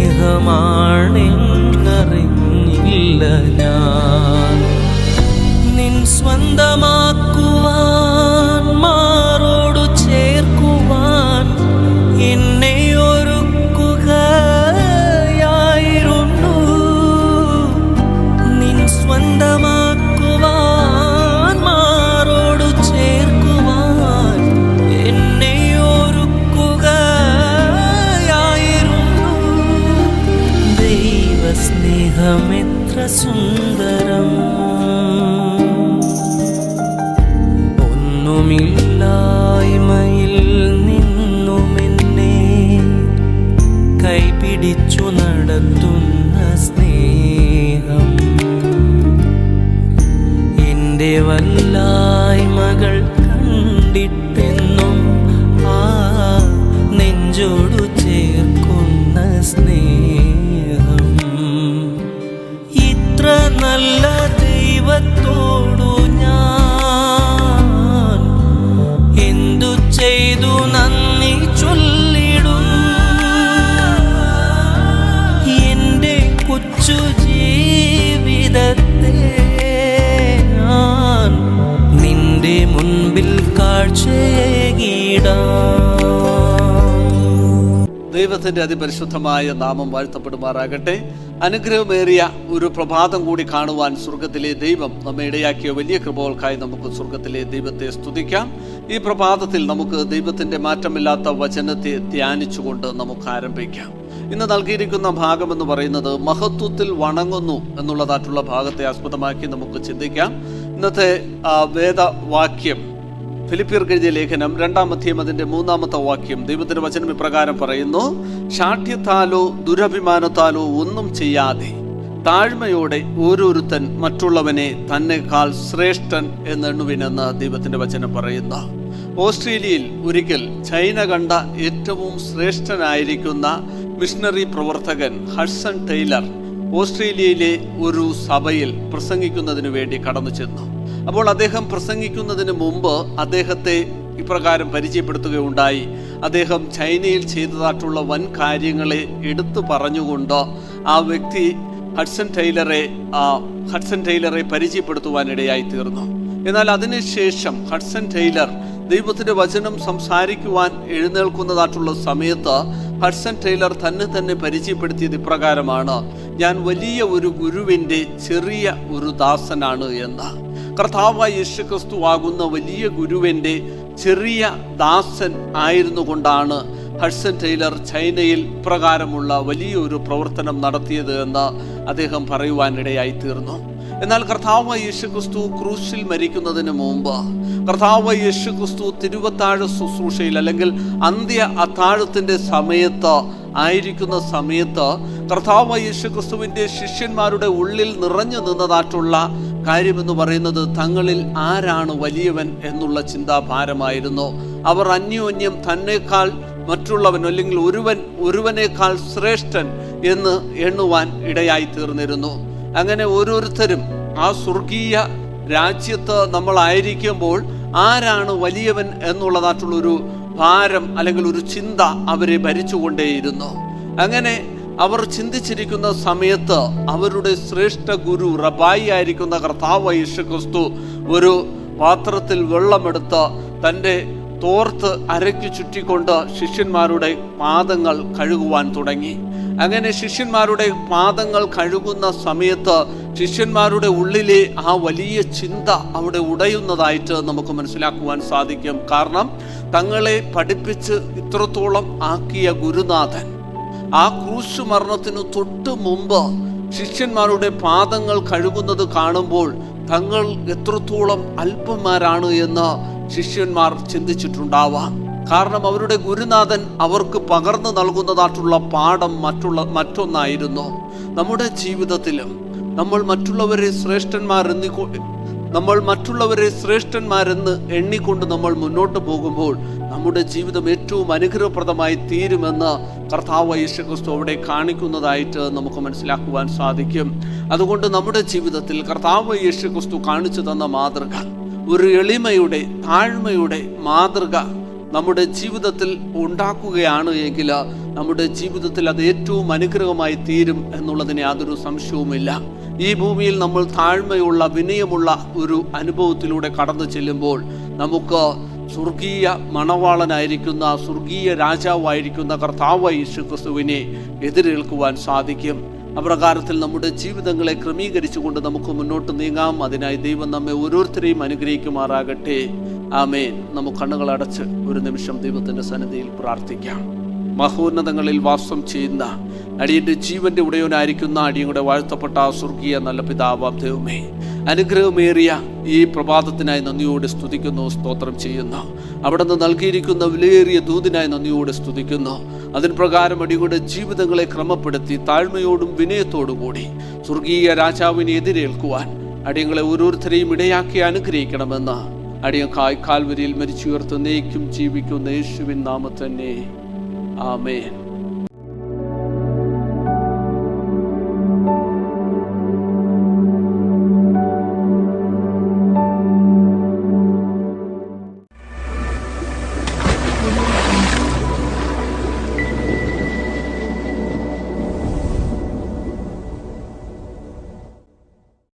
സ്നേഹമാണെന്നറിഞ്ഞില്ല ഞാൻ. നിൻ സ്വന്തമാക്കുവാൻ, മാറോടു ചേർക്കുവാൻ എന്നെ ഒരുക്കുകയായിരുന്നു. നിൻ സ്വന്തമാക്കുവാൻ, മാറോടു ചേർക്കുവാൻ എന്നെ ഒരുക്കുകയായിരുന്നു. ദൈവ സ്നേഹമെത്ര സുന്ദരം, ഒന്നുമില്ലായ്മയിൽ നിന്നുമെന്നെ കൈപിടിച്ചു നടത്തുന്ന സ്നേഹം. എൻ്റെ വല്ലായ്മകൾ കണ്ടിട്ടെന്നും ആ നെഞ്ചോടു ചേർക്കുന്ന സ്നേഹം. ഇത്ര നല്ല ദൈവത്തോടു ഞാൻ എന്തു ചെയ്തു നന്ദി ചൊല്ലിടും. എൻ്റെ കൊച്ചു ജീവിതത്തെ ഞാൻ നിന്റെ മുൻപിൽ കാഴ്ചയേകിടാം. ദൈവത്തിൻ്റെ അതിപരിശുദ്ധമായ നാമം വാഴ്ത്തപ്പെടുമാറാകട്ടെ. അനുഗ്രഹമേറിയ ഒരു പ്രഭാതം കൂടി കാണുവാൻ സ്വർഗത്തിലെ ദൈവം നമ്മെ ഇടയാക്കിയ വലിയ കൃപകൾക്കായി നമുക്ക് സ്വർഗത്തിലെ ദൈവത്തെ സ്തുതിക്കാം. ഈ പ്രഭാതത്തിൽ നമുക്ക് ദൈവത്തിൻ്റെ മാറ്റമില്ലാത്ത വചനത്തെ ധ്യാനിച്ചുകൊണ്ട് നമുക്ക് ആരംഭിക്കാം. ഇന്ന് നൽകിയിരിക്കുന്ന ഭാഗം എന്ന് പറയുന്നത് മഹത്വത്തിൽ വണങ്ങുന്നു എന്നുള്ളതായിട്ടുള്ള ഭാഗത്തെ ആസ്പദമാക്കി നമുക്ക് ചിന്തിക്കാം. ഇന്നത്തെ വേദവാക്യം ഫിലിപ്പിയർക്ക് എഴുതിയ ലേഖനം 2-ാം അധ്യായം അതിൻ്റെ 3-ാമത്തെ വാക്യം. ദൈവത്തിൻ്റെ വചനം ഇപ്രകാരം പറയുന്നു: ശാഠ്യത്താലോ ദുരഭിമാനത്താലോ ഒന്നും ചെയ്യാതെ താഴ്മയോടെ ഓരോരുത്തൻ മറ്റുള്ളവനെ തന്നെക്കാൾ ശ്രേഷ്ഠൻ എന്നെണ്ണുവിനെന്ന് ദൈവത്തിൻ്റെ വചനം പറയുന്നു. ഓസ്ട്രേലിയയിൽ ഒരിക്കൽ ചൈന കണ്ട ഏറ്റവും ശ്രേഷ്ഠനായിരിക്കുന്ന മിഷണറി പ്രവർത്തകൻ ഹഡ്സൺ ടൈലർ ഓസ്ട്രേലിയയിലെ ഒരു സഭയിൽ പ്രസംഗിക്കുന്നതിന് വേണ്ടി കടന്നു ചെന്നു. അപ്പോൾ അദ്ദേഹം പ്രസംഗിക്കുന്നതിന് മുമ്പ് അദ്ദേഹത്തെ ഇപ്രകാരം പരിചയപ്പെടുത്തുകയുണ്ടായി. അദ്ദേഹം ചൈനയിൽ ചെയ്തതായിട്ടുള്ള വൻ കാര്യങ്ങളെ എടുത്തു പറഞ്ഞുകൊണ്ട് ആ വ്യക്തി ഹഡ്സൺ ടൈലറെ പരിചയപ്പെടുത്തുവാനിടയായി തീർന്നു. എന്നാൽ അതിനുശേഷം ഹഡ്സൺ ടൈലർ ദൈവത്തിൻ്റെ വചനം സംസാരിക്കുവാൻ എഴുന്നേൽക്കുന്നതായിട്ടുള്ള സമയത്ത് ഹഡ്സൺ ടൈലർ തന്നെ പരിചയപ്പെടുത്തിയത് ഇപ്രകാരമാണ്: ഞാൻ വലിയ ഒരു ഗുരുവിൻ്റെ ചെറിയ ഒരു ദാസനാണ് എന്ന്. കർത്താവായ യേശുക്രിസ്തു ആകുന്ന വലിയ ഗുരുവിൻ്റെ ചെറിയ ദാസൻ ആയിരുന്നു കൊണ്ടാണ് ഹഡ്സൺ ടൈലർ ചൈനയിൽ പ്രകാരമുള്ള വലിയൊരു പ്രവർത്തനം നടത്തിയത് എന്ന് അദ്ദേഹം പറയുവാനിടയായി തീർന്നു. എന്നാൽ കർത്താവായ യേശുക്രിസ്തു ക്രൂശിൽ മരിക്കുന്നതിന് മുമ്പ്, കർത്താവായ യേശുക്രിസ്തു തിരുവത്താഴ ശുശ്രൂഷയിൽ അല്ലെങ്കിൽ അന്ത്യ അത്താഴത്തിൻ്റെ സമയത്ത് ആയിരിക്കുന്ന സമയത്ത് കർത്താവായ യേശുക്രിസ്തുവിൻ്റെ ശിഷ്യന്മാരുടെ ഉള്ളിൽ നിറഞ്ഞു നിന്നതായിട്ടുള്ള കാര്യമെന്ന് പറയുന്നത് തങ്ങളിൽ ആരാണ് വലിയവൻ എന്നുള്ള ചിന്താഭാരമായിരുന്നു. അവർ അന്യോന്യം തന്നേക്കാൾ മറ്റുള്ളവൻ അല്ലെങ്കിൽ ഒരുവനേക്കാൾ ശ്രേഷ്ഠൻ എന്ന് എണ്ണുവാൻ ഇടയായി തീർന്നിരുന്നു. അങ്ങനെ ഓരോരുത്തരും ആ സ്വർഗീയ രാജ്യത്ത് നമ്മളായിരിക്കുമ്പോൾ ആരാണ് വലിയവൻ എന്നുള്ളതായിട്ടുള്ളൊരു ഭാരം അല്ലെങ്കിൽ ഒരു ചിന്ത അവരെ ഭരിച്ചുകൊണ്ടേയിരുന്നു. അങ്ങനെ അവർ ചിന്തിച്ചിരിക്കുന്ന സമയത്ത് അവരുടെ ശ്രേഷ്ഠ ഗുരു റബായി ആയിരിക്കുന്ന കർത്താവ് യേശുക്രിസ്തു ഒരു പാത്രത്തിൽ വെള്ളമെടുത്ത് തൻ്റെ തോർത്ത് അരയ്ക്ക് ചുറ്റിക്കൊണ്ട് ശിഷ്യന്മാരുടെ പാദങ്ങൾ കഴുകുവാൻ തുടങ്ങി. അങ്ങനെ ശിഷ്യന്മാരുടെ പാദങ്ങൾ കഴുകുന്ന സമയത്ത് ശിഷ്യന്മാരുടെ ഉള്ളിലെ ആ വലിയ ചിന്ത അവിടെ ഉടയുന്നതായിട്ട് നമുക്ക് മനസ്സിലാക്കുവാൻ സാധിക്കും. കാരണം തങ്ങളെ പഠിപ്പിച്ച് ഇത്രത്തോളം ആക്കിയ ഗുരുനാഥൻ ആ ക്രൂശ് മരണത്തിനു തൊട്ട് മുമ്പ് ശിഷ്യന്മാരുടെ പാദങ്ങൾ കഴുകുന്നത് കാണുമ്പോൾ തങ്ങൾ എത്രത്തോളം അല്പന്മാരാണ് എന്ന് ശിഷ്യന്മാർ ചിന്തിച്ചിട്ടുണ്ടാവാം. കാരണം അവരുടെ ഗുരുനാഥൻ അവർക്ക് പകർന്നു നൽകുന്നതായിട്ടുള്ള പാഠം മറ്റൊന്നായിരുന്നു. നമ്മുടെ ജീവിതത്തിലും നമ്മൾ മറ്റുള്ളവരെ ശ്രേഷ്ഠന്മാരെന്ന് എണ്ണിക്കൊണ്ട് നമ്മൾ മുന്നോട്ട് പോകുമ്പോൾ നമ്മുടെ ജീവിതം ഏറ്റവും അനുഗ്രഹപ്രദമായി തീരുമെന്ന് കർത്താവ് യേശുക്രിസ്തു അവിടെ കാണിക്കുന്നതായിട്ട് നമുക്ക് മനസ്സിലാക്കുവാൻ സാധിക്കും. അതുകൊണ്ട് നമ്മുടെ ജീവിതത്തിൽ കർത്താവ് യേശുക്രിസ്തു കാണിച്ചു തന്ന മാതൃക, ഒരു എളിമയുടെ താഴ്മയുടെ മാതൃക നമ്മുടെ ജീവിതത്തിൽ ഉണ്ടാക്കുകയാണ് എങ്കിൽ നമ്മുടെ ജീവിതത്തിൽ അത് ഏറ്റവും അനുഗ്രഹമായി തീരും എന്നുള്ളതിന് യാതൊരു സംശയവുമില്ല. ഈ ഭൂമിയിൽ നമ്മൾ താഴ്മയുള്ള വിനയമുള്ള ഒരു അനുഭവത്തിലൂടെ കടന്നു ചെല്ലുമ്പോൾ നമുക്ക് സ്വർഗീയ മണവാളനായിരിക്കുന്ന സ്വർഗീയ രാജാവായിരിക്കുന്ന കർത്താവായ യേശുക്രിസ്തുവിനെ എതിരേൽക്കുവാൻ സാധിക്കും. അപ്രകാരത്തിൽ നമ്മുടെ ജീവിതങ്ങളെ ക്രമീകരിച്ചുകൊണ്ട് നമുക്ക് മുന്നോട്ട് നീങ്ങാം. അതിനായി ദൈവം നമ്മെ ഓരോരുത്തരെയും അനുഗ്രഹിക്കുമാറാകട്ടെ. ആമേൻ. നമുക്ക് കണ്ണുകൾ അടച്ച് ഒരു നിമിഷം ദൈവത്തിന്റെ സന്നിധിയിൽ പ്രാർത്ഥിക്കാം. മഹോന്നതങ്ങളിൽ വാസം ചെയ്യുന്ന അടിയന്റെ ജീവന്റെ ഉടയവനായിരിക്കുന്ന അടിയങ്ങളുടെ വാഴ്ത്തപ്പെട്ട സ്വർഗീയ നല്ല പിതാവാം ദൈവമേ, അനുഗ്രഹമേറിയ ഈ പ്രഭാതത്തിനായി നന്ദിയോടെ സ്തുതിക്കുന്നു, സ്തോത്രം ചെയ്യുന്നു. അവിടെ നിന്ന് നൽകിയിരിക്കുന്ന വിലയേറിയ ദൂതിനായി നന്ദിയോടെ സ്തുതിക്കുന്നു. അതിന് പ്രകാരം അടിയങ്ങളുടെ ജീവിതങ്ങളെ ക്രമപ്പെടുത്തി താഴ്മയോടും വിനയത്തോടും കൂടി സ്വർഗീയ രാജാവിനെ എതിരേൽക്കുവാൻ അടിയങ്ങളെ ഓരോരുത്തരെയും ഇടയാക്കി അനുഗ്രഹിക്കണമെന്ന് അടിയക്കായി കാൽവരിയിൽ മരിച്ചുയർത്തുന്നേക്കും ജീവിക്കുന്ന യേശുവിൻ നാമത്തിൽ തന്നെ. ആമേൻ.